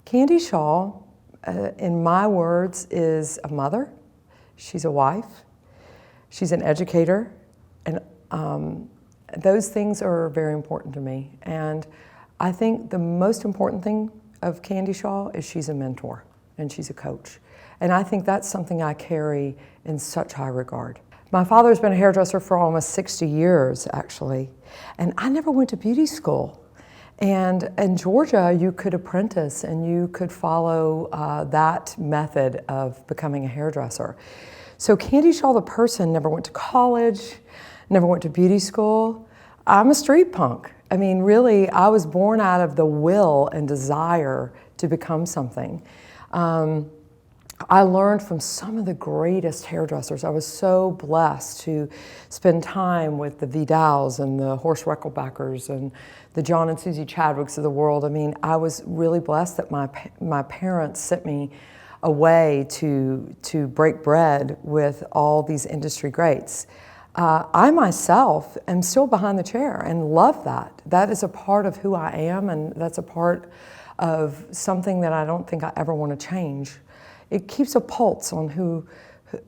Candy Shaw, in my words, is a mother. She's a wife. She's an educator. And those things are very important to me. And I think the most important thing of Candy Shaw is she's a mentor and she's a coach. And I think that's something I carry in such high regard. My father's been a hairdresser for almost 60 years, actually. And I never went to beauty school. And in Georgia, you could apprentice and you could follow that method of becoming a hairdresser. So Candy Shaw, the person, never went to college, never went to beauty school. I'm a street punk. I mean, really, I was born out of the will and desire to become something. I learned from some of the greatest hairdressers. I was so blessed to spend time with the Vidals and the Horst Reckelbeckers and the John and Susie Chadwicks of the world. I mean, I was really blessed that my parents sent me away to break bread with all these industry greats. I myself am still behind the chair and love that. That is a part of who I am, and that's a part of something that I don't think I ever want to change. It keeps a pulse on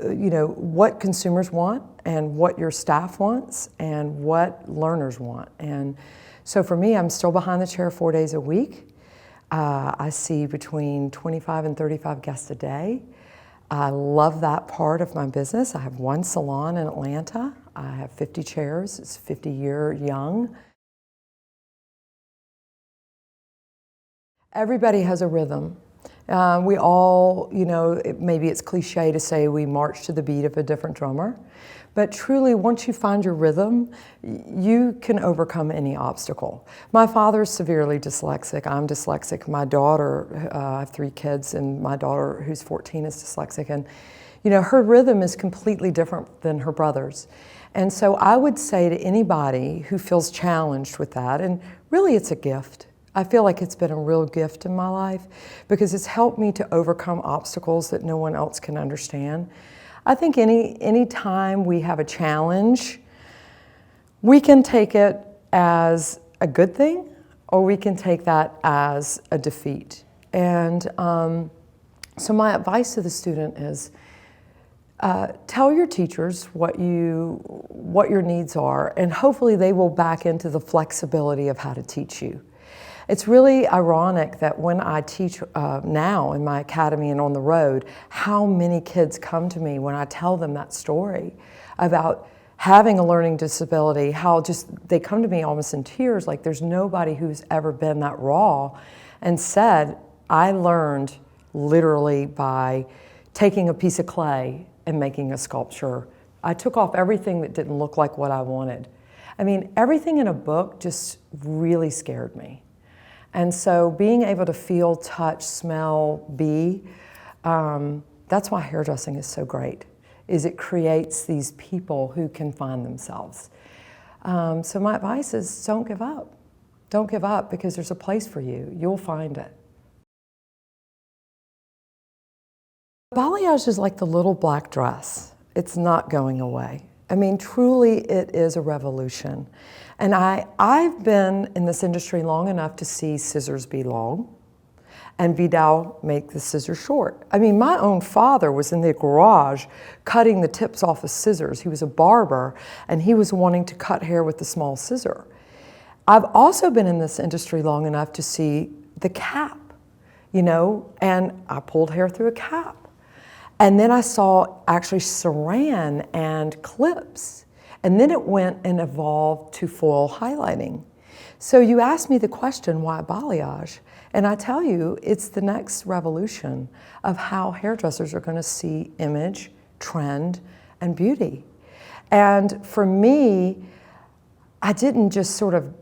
what consumers want and what your staff wants and what learners want. And so for me, I'm still behind the chair 4 days a week. I see between 25 and 35 guests a day. I love that part of my business. I have one salon in Atlanta. I have 50 chairs. It's 50-year young. Everybody has a rhythm. We all, maybe it's cliche to say we march to the beat of a different drummer, but truly once you find your rhythm, you can overcome any obstacle. My father's severely dyslexic. I'm dyslexic. My daughter, I have 3 kids, and my daughter who's 14 is dyslexic, and her rhythm is completely different than her brother's. And so I would say to anybody who feels challenged with that, and really it's a gift. I feel like it's been a real gift in my life because it's helped me to overcome obstacles that no one else can understand. I think any time we have a challenge, we can take it as a good thing or we can take that as a defeat. And so my advice to the student is tell your teachers what your needs are, and hopefully they will back into the flexibility of how to teach you. It's really ironic that when I teach now in my academy and on the road, how many kids come to me when I tell them that story about having a learning disability, how just they come to me almost in tears, like there's nobody who's ever been that raw and said, I learned literally by taking a piece of clay and making a sculpture. I took off everything that didn't look like what I wanted. I mean, everything in a book just really scared me. And so being able to feel, touch, smell, be, that's why hairdressing is so great, is it creates these people who can find themselves. So my advice is don't give up. Don't give up because there's a place for you. You'll find it. Balayage is like the little black dress. It's not going away. I mean, truly it is a revolution. And I've been in this industry long enough to see scissors be long and Vidal make the scissors short. I mean, my own father was in the garage cutting the tips off of scissors. He was a barber and he was wanting to cut hair with the small scissor. I've also been in this industry long enough to see the cap, and I pulled hair through a cap. And then I saw actually saran and clips. And then it went and evolved to foil highlighting. So you asked me the question, why balayage? And I tell you, it's the next revolution of how hairdressers are going to see image, trend, and beauty. And for me, I didn't just sort of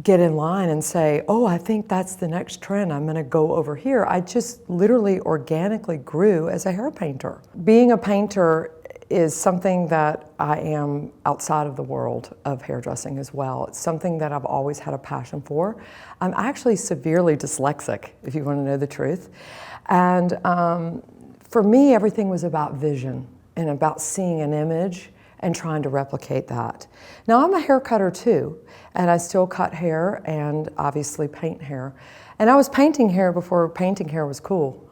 get in line and say, oh, I think that's the next trend, I'm going to go over here. I just literally organically grew as a hair painter. Being a painter is something that I am outside of the world of hairdressing as well. It's something that I've always had a passion for. I'm actually severely dyslexic, if you want to know the truth. And for me, everything was about vision and about seeing an image and trying to replicate that. Now I'm a hair cutter too, and I still cut hair and obviously paint hair. And I was painting hair before painting hair was cool.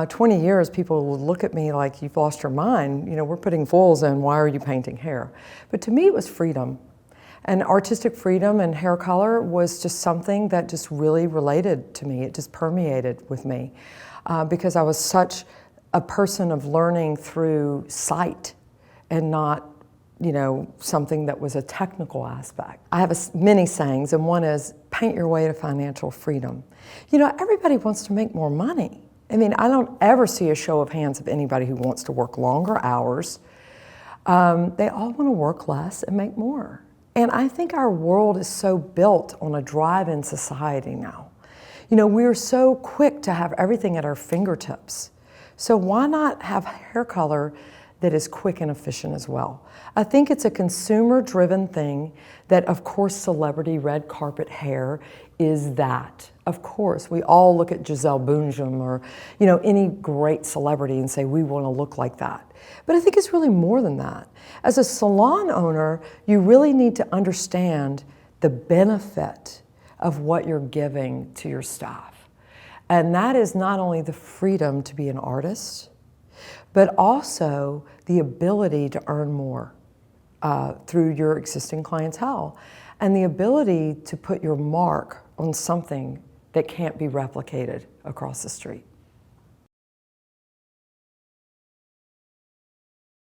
20 years, people would look at me like, you've lost your mind. You know, we're putting foils in, why are you painting hair? But to me, it was freedom. And artistic freedom and hair color was just something that just really related to me. It just permeated with me because I was such a person of learning through sight and not, you know, something that was a technical aspect. I have many sayings, and one is, paint your way to financial freedom. You know, everybody wants to make more money. I mean, I don't ever see a show of hands of anybody who wants to work longer hours. They all want to work less and make more. And I think our world is so built on a drive-in society now. You know, we're so quick to have everything at our fingertips. So why not have hair color that is quick and efficient as well? I think it's a consumer-driven thing that, of course, celebrity red carpet hair is that. Of course, we all look at Gisele Bündchen or, you know, any great celebrity and say, we want to look like that. But I think it's really more than that. As a salon owner, you really need to understand the benefit of what you're giving to your staff. And that is not only the freedom to be an artist, but also the ability to earn more through your existing clientele and the ability to put your mark on something that can't be replicated across the street.